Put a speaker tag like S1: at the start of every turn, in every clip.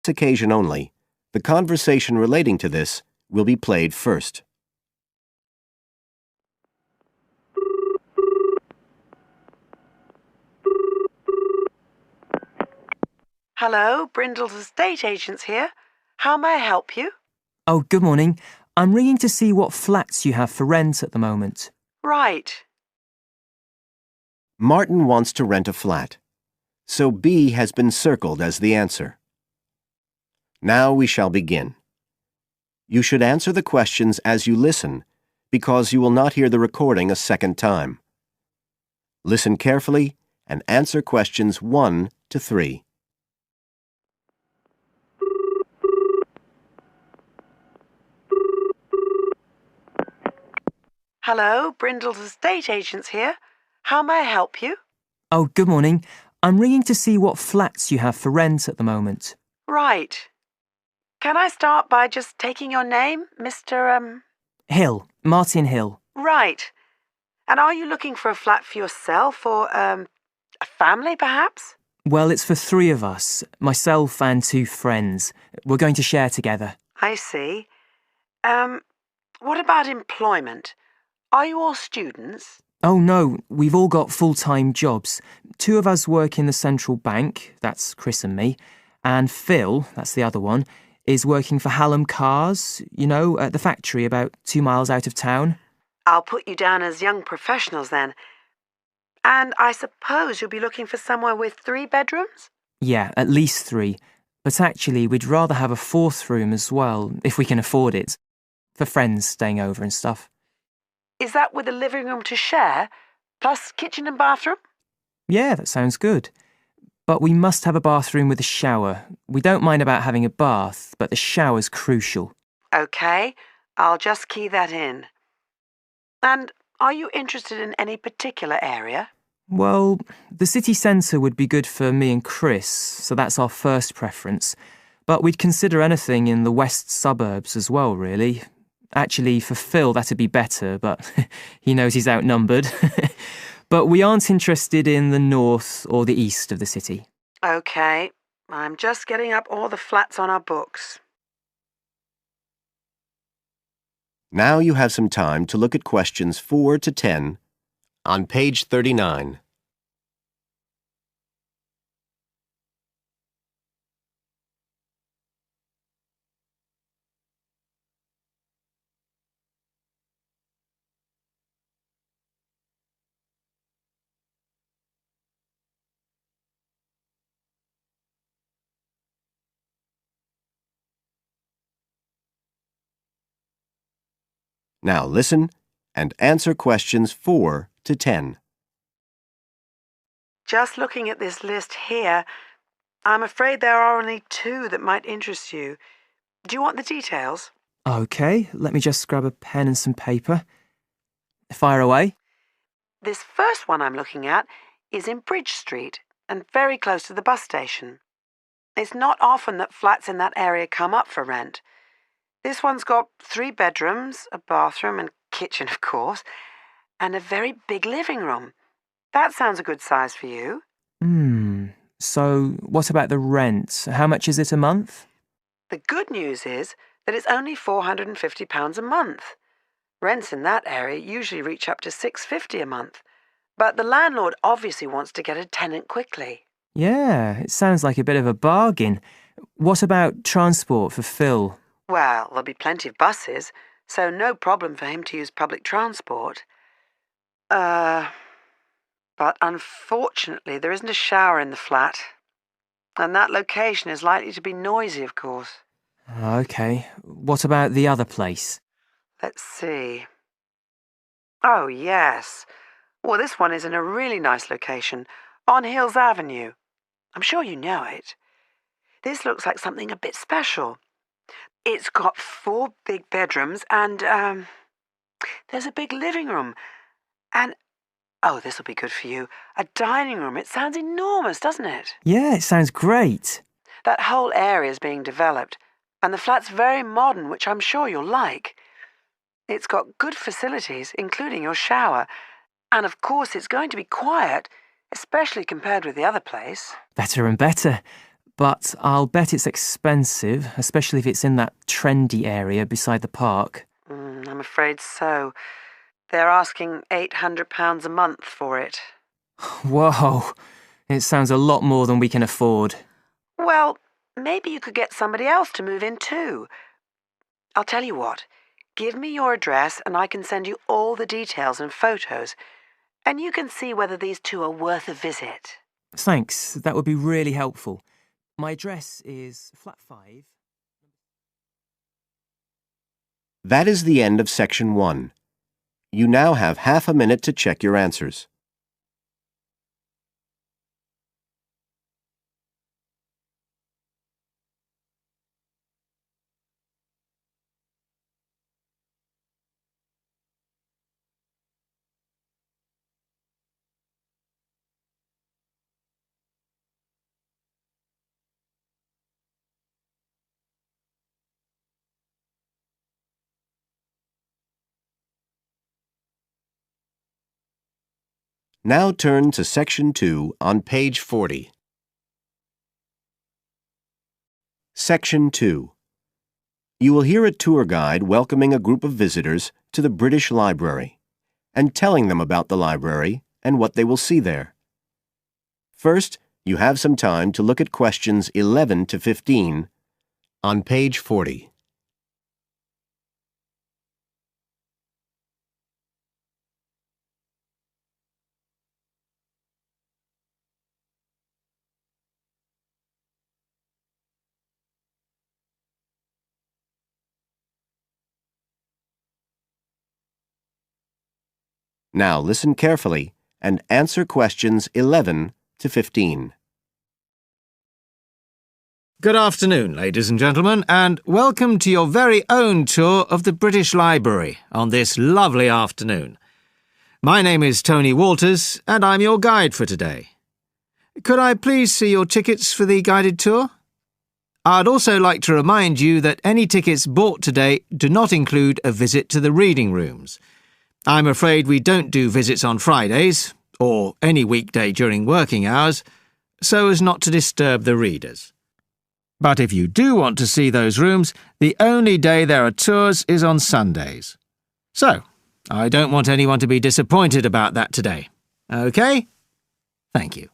S1: occasion only, the conversation relating to this will be played first.
S2: Hello, Brindle's estate agents here. How may I help you?
S3: Oh, good morning. I'm ringing to see what flats you have for rent at the moment.
S2: Right.
S1: Martin wants to rent a flat, so B has been circled as the answer. Now we shall begin. You should answer the questions as you listen, because you will not hear the recording a second time. Listen carefully and answer questions 1 to 3.
S2: Hello, Brindle's estate agents here. How may I help you?
S3: Oh, good morning. I'm ringing to see what flats you have for rent at the moment.
S2: Right. Can I start by just taking your name, Mr.
S3: Hill. Martin Hill.
S2: Right. And are you looking for a flat for yourself or, a family, perhaps?
S3: Well, it's for 3 of us, myself and 2 friends. We're going to share together.
S2: I see. What about employment? Are you all students?
S3: Oh, no, we've all got full-time jobs. 2 of us work in the central bank, that's Chris and me, and Phil, that's the other one, is working for Hallam Cars, at the factory about 2 miles out of town.
S2: I'll put you down as young professionals then. And I suppose you'll be looking for somewhere with 3 bedrooms?
S3: Yeah, at least 3. But actually, we'd rather have a 4th room as well, if we can afford it, for friends staying over and stuff.
S2: Is that with a living room to share, plus kitchen and bathroom?
S3: Yeah, that sounds good. But we must have a bathroom with a shower. We don't mind about having a bath, but the shower's crucial.
S2: OK, I'll just key that in. And are you interested in any particular area?
S3: Well, the city centre would be good for me and Chris, so that's our first preference. But we'd consider anything in the west suburbs as well, really. Actually, for Phil, that'd be better, but he knows he's outnumbered. But we aren't interested in the north or the east of the city.
S2: OK, I'm just getting up all the flats on our books.
S1: Now you have some time to look at questions 4 to 10 on page 39. Now listen and answer questions 4 to 10.
S2: Just looking at this list here, I'm afraid there are only 2 that might interest you. Do you want the details?
S3: OK, let me just grab a pen and some paper. Fire away.
S2: This first one I'm looking at is in Bridge Street and very close to the bus station. It's not often that flats in that area come up for rent. This one's got 3 bedrooms, a bathroom and kitchen, of course, and a very big living room. That sounds a good size for you.
S3: So what about the rent? How much is it a month?
S2: The good news is that it's only £450 a month. Rents in that area usually reach up to £650 a month, but the landlord obviously wants to get a tenant quickly.
S3: Yeah, it sounds like a bit of a bargain. What about transport for Phil?
S2: Well, there'll be plenty of buses, so no problem for him to use public transport. But unfortunately there isn't a shower in the flat, and that location is likely to be noisy, of course.
S3: OK, what about the other place?
S2: Let's see. Oh, yes. Well, this one is in a really nice location, on Hills Avenue. I'm sure you know it. This looks like something a bit special. It's got 4 big bedrooms and, there's a big living room. And, oh, this'll be good for you, a dining room. It sounds enormous, doesn't it?
S3: Yeah, it sounds great.
S2: That whole area is being developed, and the flat's very modern, which I'm sure you'll like. It's got good facilities, including your shower. And of course, it's going to be quiet, especially compared with the other place.
S3: Better and better. but I'll bet it's expensive, especially if it's in that trendy area beside the park.
S2: I'm afraid so. They're asking £800 a month for it.
S3: Whoa, it sounds a lot more than we can afford.
S2: Well, maybe you could get somebody else to move in too. I'll tell you what. Give me your address and I can send you all the details and photos, and you can see whether these two are worth a visit.
S3: Thanks, that would be really helpful. My address is flat 5.
S1: That is the end of section 1. You now have half a minute to check your answers. Now turn to section 2 on page 40. Section 2. You will hear a tour guide welcoming a group of visitors to the British Library and telling them about the library and what they will see there. First, you have some time to look at questions 11 to 15 on page 40. Now listen carefully and answer questions 11 to 15.
S4: Good afternoon, ladies and gentlemen, and welcome to your very own tour of the British Library on this lovely afternoon. My name is Tony Walters, and I'm your guide for today. Could I please see your tickets for the guided tour? I'd also like to remind you that any tickets bought today do not include a visit to the reading rooms. I'm afraid we don't do visits on Fridays, or any weekday during working hours, so as not to disturb the readers. But if you do want to see those rooms, the only day there are tours is on Sundays. So, I don't want anyone to be disappointed about that today. OK? Thank you.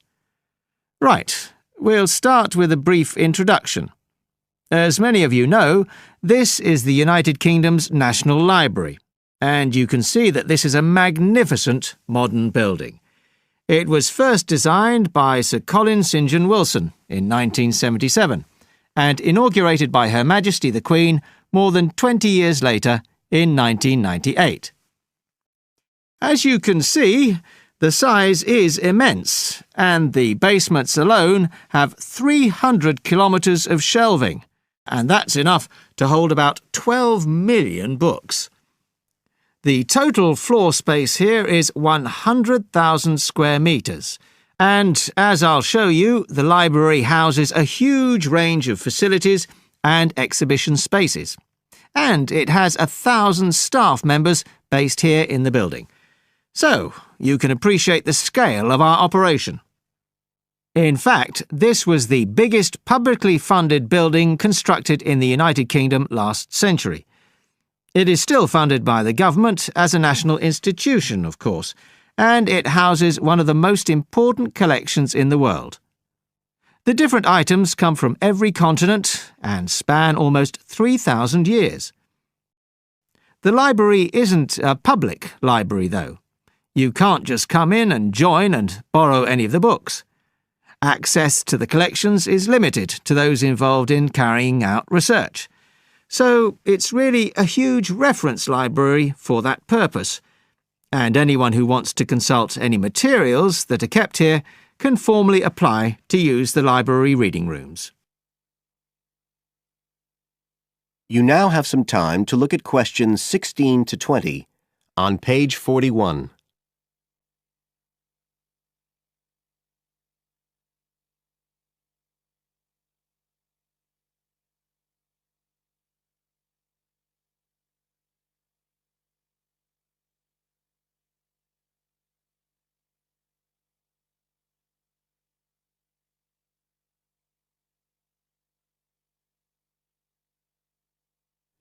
S4: Right, we'll start with a brief introduction. As many of you know, this is the United Kingdom's National Library, and you can see that this is a magnificent modern building. It was first designed by Sir Colin St. John Wilson in 1977, and inaugurated by Her Majesty the Queen more than 20 years later in 1998. As you can see, the size is immense, and the basements alone have 300 kilometres of shelving, and that's enough to hold about 12 million books. The total floor space here is 100,000 square metres, and as I'll show you, the library houses a huge range of facilities and exhibition spaces. And it has 1,000 staff members based here in the building. So, you can appreciate the scale of our operation. In fact, this was the biggest publicly funded building constructed in the United Kingdom last century. It is still funded by the government as a national institution, of course, and it houses one of the most important collections in the world. The different items come from every continent and span almost 3,000 years. The library isn't a public library, though. You can't just come in and join and borrow any of the books. Access to the collections is limited to those involved in carrying out research. So it's really a huge reference library for that purpose, and anyone who wants to consult any materials that are kept here can formally apply to use the library reading rooms.
S1: You now have some time to look at questions 16 to 20 on page 41.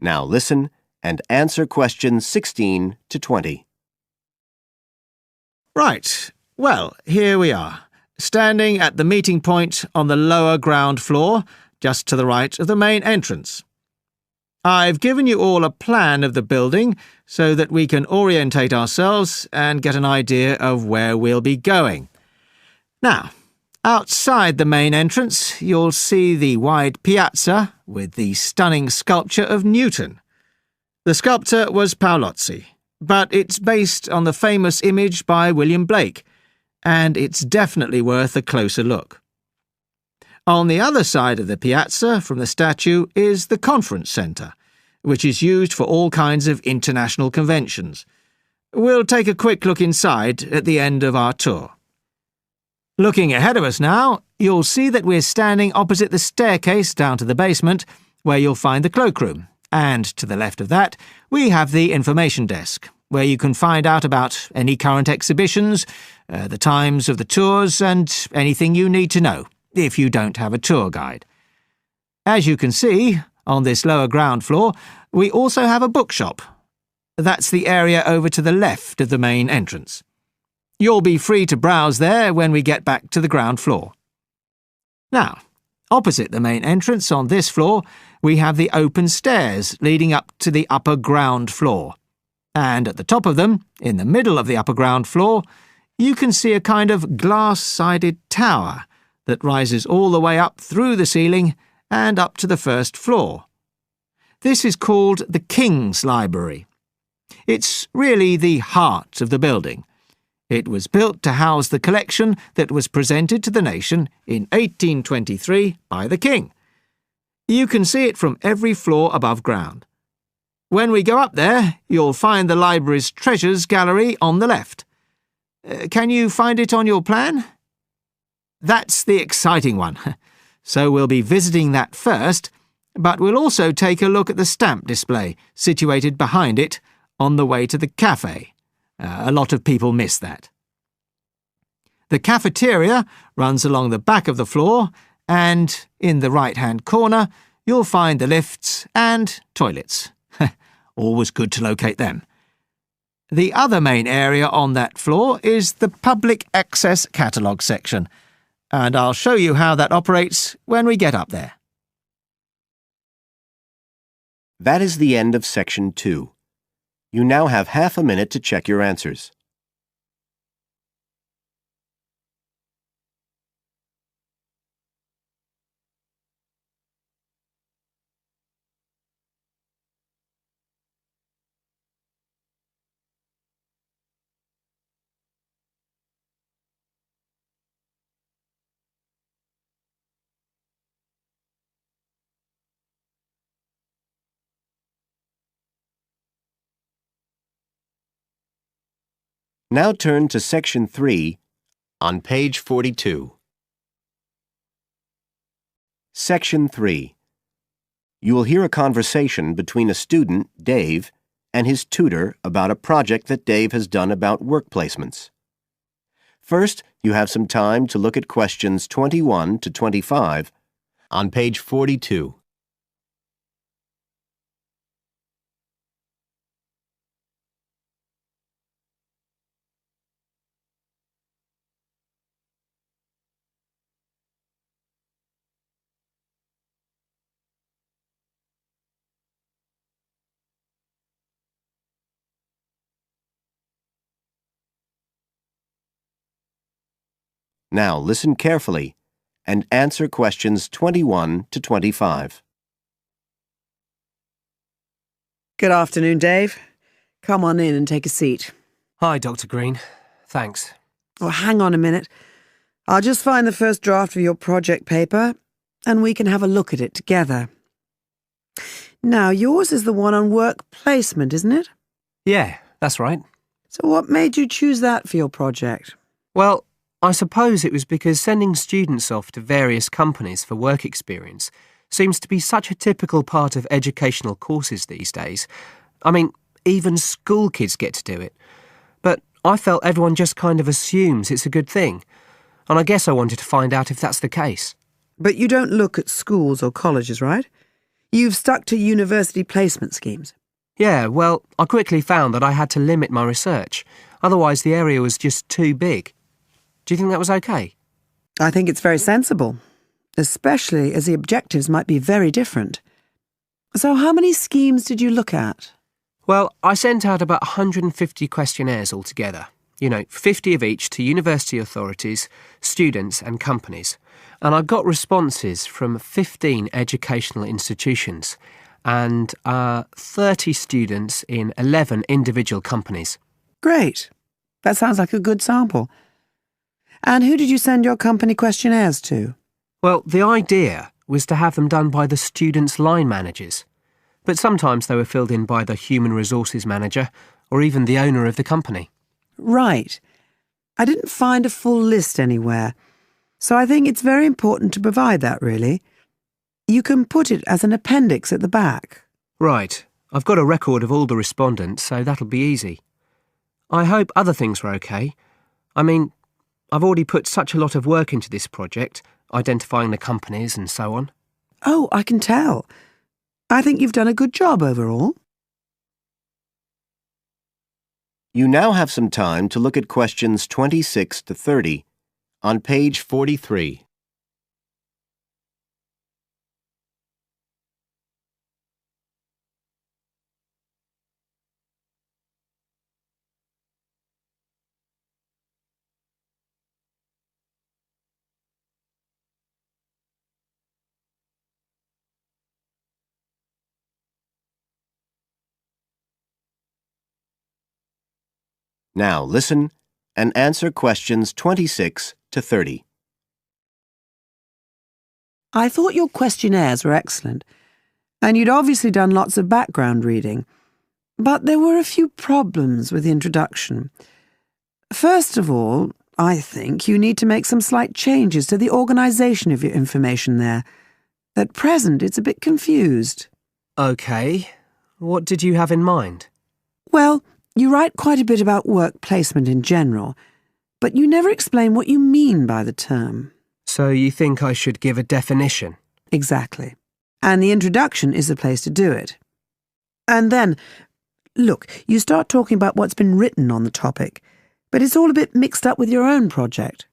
S1: Now listen and answer questions 16 to 20.
S4: Right. Well, here we are, standing at the meeting point on the lower ground floor, just to the right of the main entrance. I've given you all a plan of the building so that we can orientate ourselves and get an idea of where we'll be going. Now, outside the main entrance, you'll see the wide piazza with the stunning sculpture of Newton. The sculptor was Paolozzi, but it's based on the famous image by William Blake, and it's definitely worth a closer look. On the other side of the piazza from the statue is the conference centre, which is used for all kinds of international conventions. We'll take a quick look inside at the end of our tour. Looking ahead of us now, you'll see that we're standing opposite the staircase down to the basement, where you'll find the cloakroom, and to the left of that, we have the information desk, where you can find out about any current exhibitions, the times of the tours, and anything you need to know, if you don't have a tour guide. As you can see, on this lower ground floor, we also have a bookshop. That's the area over to the left of the main entrance. You'll be free to browse there when we get back to the ground floor. Now, opposite the main entrance on this floor, we have the open stairs leading up to the upper ground floor. And at the top of them, in the middle of the upper ground floor, you can see a kind of glass-sided tower that rises all the way up through the ceiling and up to the first floor. This is called the King's Library. It's really the heart of the building. It was built to house the collection that was presented to the nation in 1823 by the King. You can see it from every floor above ground. When we go up there, you'll find the library's treasures gallery on the left. Can you find it on your plan? That's the exciting one. So we'll be visiting that first, but we'll also take a look at the stamp display situated behind it on the way to the cafe. A lot of people miss that. The cafeteria runs along the back of the floor, and in the right-hand corner, you'll find the lifts and toilets. Always good to locate them. The other main area on that floor is the public access catalogue section, and I'll show you how that operates when we get up there.
S1: That is the end of Section 2. You now have half a minute to check your answers. Now turn to Section 3 on page 42. Section 3. You will hear a conversation between a student, Dave, and his tutor about a project that Dave has done about work placements. First, you have some time to look at questions 21 to 25 on page 42. Now listen carefully and answer questions 21 to 25.
S2: Good afternoon, Dave. Come on in and take a seat.
S5: Hi, Dr. Green. Thanks.
S2: Oh, hang on a minute. I'll just find the first draft of your project paper and we can have a look at it together. Now, yours is the one on work placement, isn't it?
S5: Yeah, that's right.
S2: So what made you choose that for your project?
S5: Well, I suppose it was because sending students off to various companies for work experience seems to be such a typical part of educational courses these days. I mean, even school kids get to do it. But I felt everyone just kind of assumes it's a good thing. And I guess I wanted to find out if that's the case.
S2: But you don't look at schools or colleges, right? You've stuck to university placement schemes.
S5: Yeah, well, I quickly found that I had to limit my research. Otherwise, the area was just too big. Do you think that was okay?
S2: I think it's very sensible, especially as the objectives might be very different. So how many schemes did you look at?
S5: Well, I sent out about 150 questionnaires altogether. 50 of each to university authorities, students and companies. And I got responses from 15 educational institutions and 30 students in 11 individual companies.
S2: Great. That sounds like a good sample. And who did you send your company questionnaires to?
S5: Well, the idea was to have them done by the students' line managers. But sometimes they were filled in by the human resources manager or even the owner of the company.
S2: Right. I didn't find a full list anywhere, so I think it's very important to provide that, really. You can put it as an appendix at the back.
S5: Right. I've got a record of all the respondents, so that'll be easy. I hope other things were okay. I mean, I've already put such a lot of work into this project, identifying the companies and so on.
S2: Oh, I can tell. I think you've done a good job overall.
S1: You now have some time to look at questions 26 to 30 on page 43. Now listen and answer questions 26 to 30.
S2: I thought your questionnaires were excellent, and you'd obviously done lots of background reading. But there were a few problems with the introduction. First of all, I think you need to make some slight changes to the organisation of your information there. At present, it's a bit confused.
S5: OK. What did you have in mind?
S2: Well, you write quite a bit about work placement in general, but you never explain what you mean by the term.
S5: So you think I should give a definition?
S2: Exactly. And the introduction is the place to do it. And then, look, you start talking about what's been written on the topic, but it's all a bit mixed up with your own project.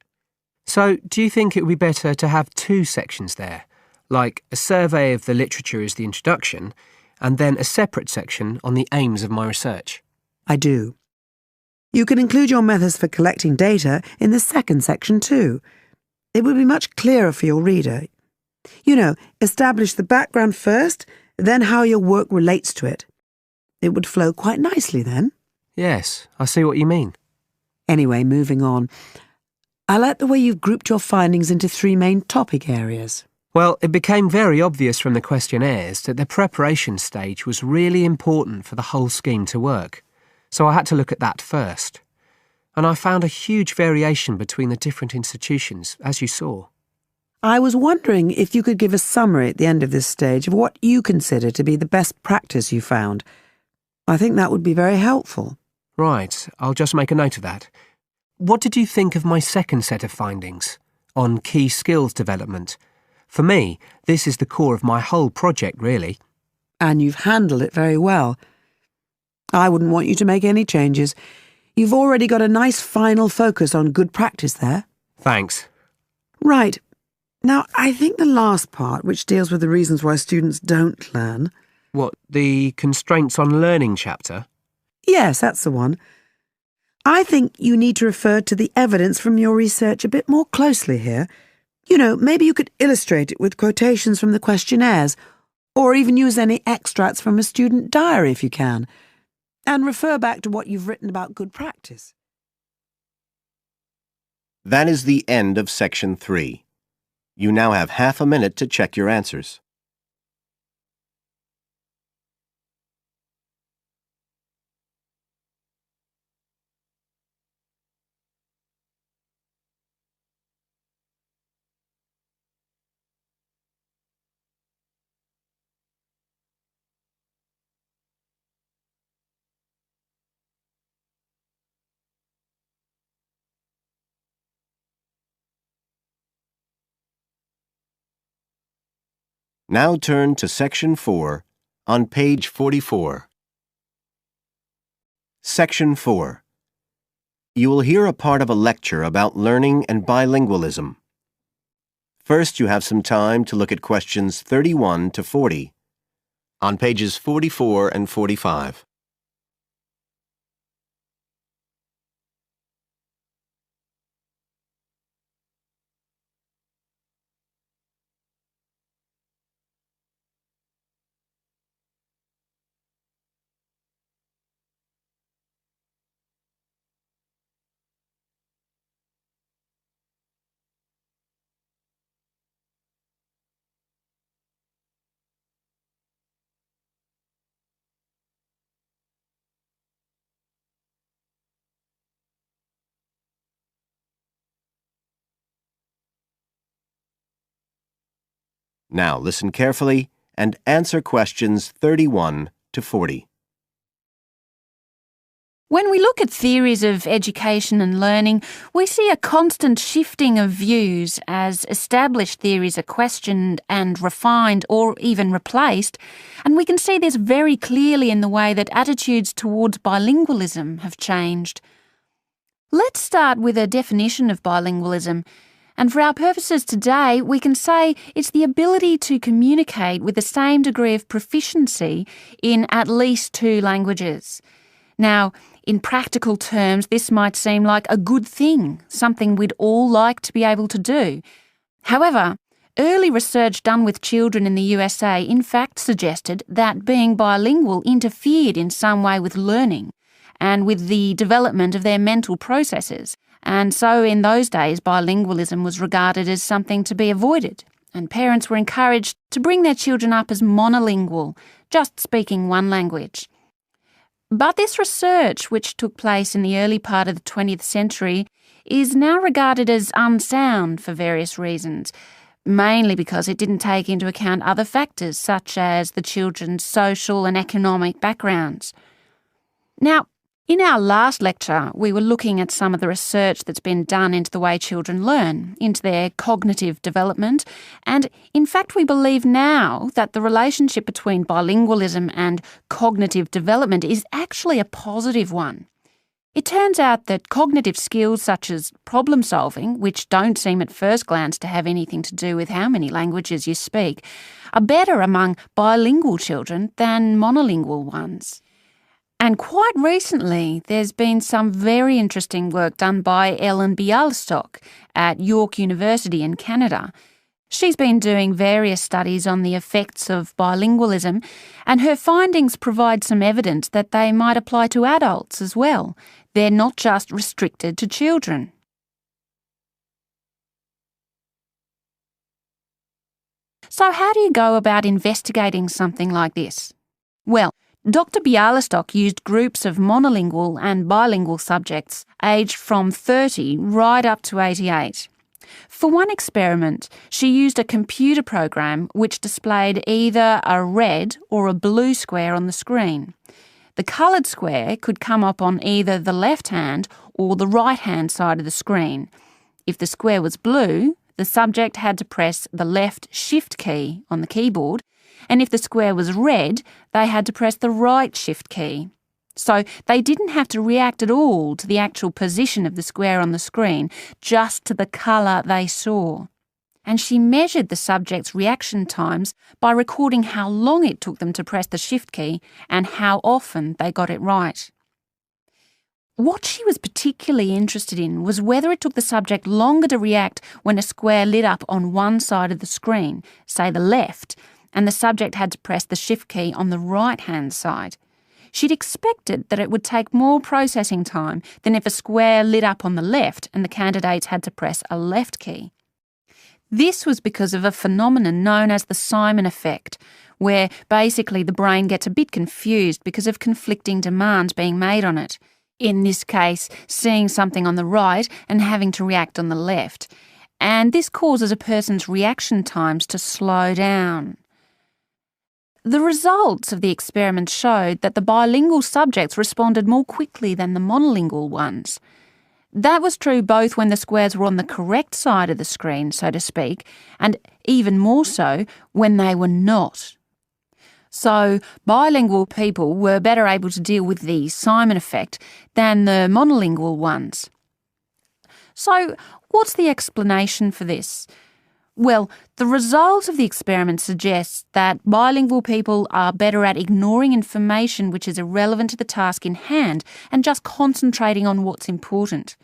S5: So do you think it would be better to have two sections there, like a survey of the literature as the introduction, and then a separate section on the aims of my research?
S2: I do. You can include your methods for collecting data in the second section too. It would be much clearer for your reader. Establish the background first, then how your work relates to it. It would flow quite nicely then.
S5: Yes, I see what you mean.
S2: Anyway, moving on. I like the way you've grouped your findings into 3 main topic areas.
S5: Well, it became very obvious from the questionnaires that the preparation stage was really important for the whole scheme to work. So I had to look at that first. And I found a huge variation between the different institutions, as you saw.
S2: I was wondering if you could give a summary at the end of this stage of what you consider to be the best practice you found. I think that would be very helpful.
S5: Right, I'll just make a note of that. What did you think of my second set of findings on key skills development? For me, this is the core of my whole project, really.
S2: And you've handled it very well. I wouldn't want you to make any changes. You've already got a nice final focus on good practice there.
S5: Thanks.
S2: Right. Now, I think the last part, which deals with the reasons why students don't learn...
S5: What, the constraints on learning chapter?
S2: Yes, that's the one. I think you need to refer to the evidence from your research a bit more closely here. Maybe you could illustrate it with quotations from the questionnaires, or even use any extracts from a student diary if you can, and refer back to what you've written about good practice.
S1: That is the end of section 3. You now have half a minute to check your answers. Now turn to Section 4 on page 44. Section 4. You will hear a part of a lecture about learning and bilingualism. First, you have some time to look at questions 31 to 40 on pages 44 and 45. Now listen carefully and answer questions 31 to 40.
S6: When we look at theories of education and learning, we see a constant shifting of views as established theories are questioned and refined or even replaced, and we can see this very clearly in the way that attitudes towards bilingualism have changed. Let's start with a definition of bilingualism. And for our purposes today, we can say it's the ability to communicate with the same degree of proficiency in at least two languages. Now, in practical terms, this might seem like a good thing, something we'd all like to be able to do. However, early research done with children in the USA in fact suggested that being bilingual interfered in some way with learning and with the development of their mental processes. And so in those days, bilingualism was regarded as something to be avoided, and parents were encouraged to bring their children up as monolingual, just speaking one language. But this research, which took place in the early part of the 20th century, is now regarded as unsound for various reasons, mainly because it didn't take into account other factors such as the children's social and economic backgrounds. Now, in our last lecture, we were looking at some of the research that's been done into the way children learn, into their cognitive development, and in fact we believe now that the relationship between bilingualism and cognitive development is actually a positive one. It turns out that cognitive skills such as problem solving, which don't seem at first glance to have anything to do with how many languages you speak, are better among bilingual children than monolingual ones. And quite recently, there's been some very interesting work done by Ellen Bialystok at York University in Canada. She's been doing various studies on the effects of bilingualism, and her findings provide some evidence that they might apply to adults as well. They're not just restricted to children. So how do you go about investigating something like this? Well, Dr. Bialystok used groups of monolingual and bilingual subjects aged from 30 right up to 88. For one experiment, she used a computer program which displayed either a red or a blue square on the screen. The coloured square could come up on either the left-hand or the right-hand side of the screen. If the square was blue, the subject had to press the left Shift key on the keyboard, and if the square was red, they had to press the right Shift key. So they didn't have to react at all to the actual position of the square on the screen, just to the colour they saw. And she measured the subjects' reaction times by recording how long it took them to press the Shift key and how often they got it right. What she was particularly interested in was whether it took the subject longer to react when a square lit up on one side of the screen, say the left, and the subject had to press the Shift key on the right-hand side. She'd expected that it would take more processing time than if a square lit up on the left and the candidates had to press a left key. This was because of a phenomenon known as the Simon effect, where basically the brain gets a bit confused because of conflicting demands being made on it. In this case, seeing something on the right and having to react on the left. And this causes a person's reaction times to slow down. The results of the experiment showed that the bilingual subjects responded more quickly than the monolingual ones. That was true both when the squares were on the correct side of the screen, so to speak, and even more so when they were not. So bilingual people were better able to deal with the Simon effect than the monolingual ones. So what's the explanation for this? Well, the result of the experiment suggests that bilingual people are better at ignoring information which is irrelevant to the task in hand and just concentrating on what's important.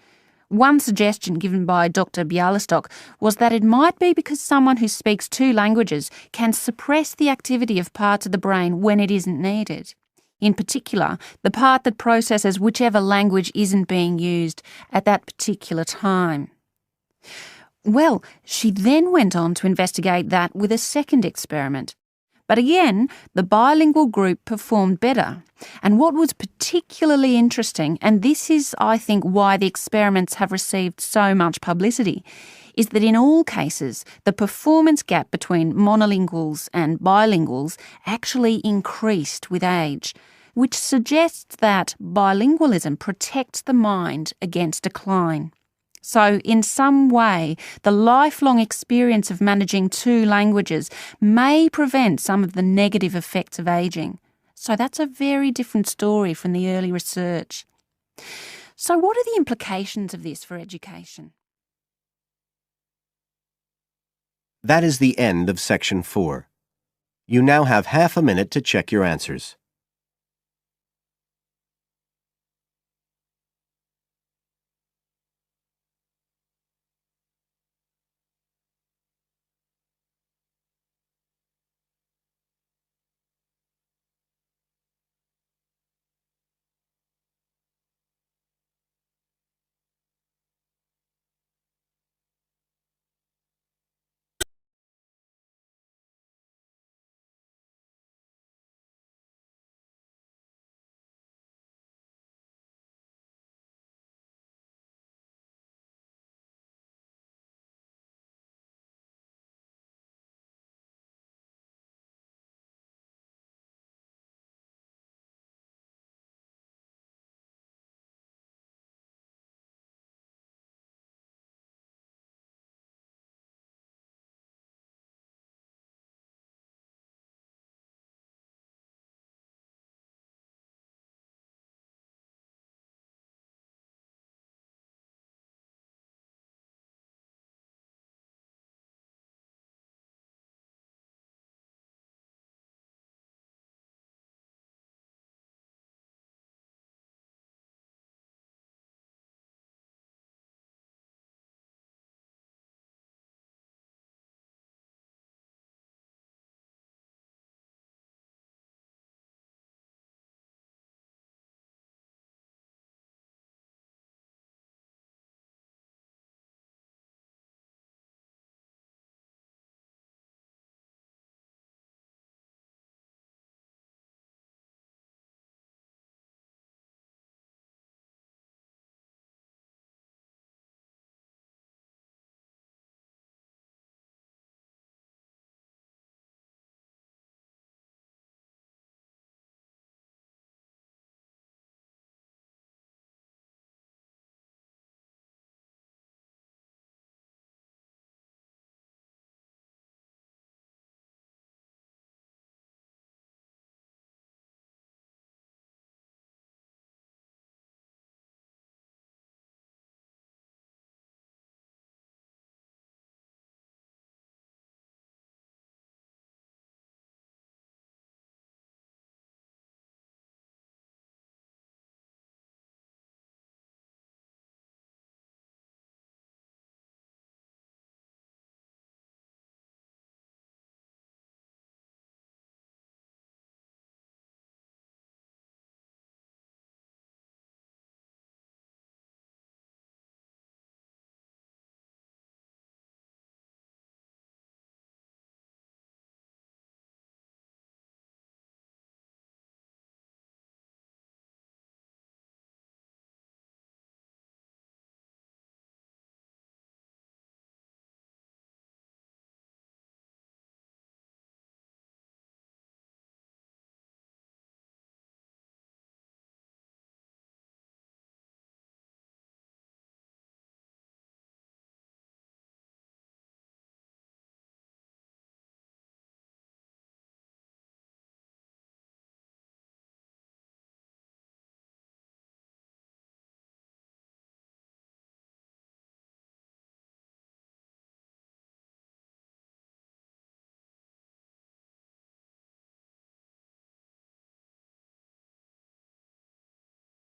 S6: One suggestion given by Dr. Bialystok was that it might be because someone who speaks two languages can suppress the activity of parts of the brain when it isn't needed. In particular, the part that processes whichever language isn't being used at that particular time. Well, she then went on to investigate that with a second experiment. But again, the bilingual group performed better. And what was particularly interesting, and this is, I think, why the experiments have received so much publicity, is that in all cases, the performance gap between monolinguals and bilinguals actually increased with age, which suggests that bilingualism protects the mind against decline. So, in some way, the lifelong experience of managing two languages may prevent some of the negative effects of ageing. So that's a very different story from the early research. So what are the implications of this for education?
S1: That is the end of Section 4. You now have half a minute to check your answers.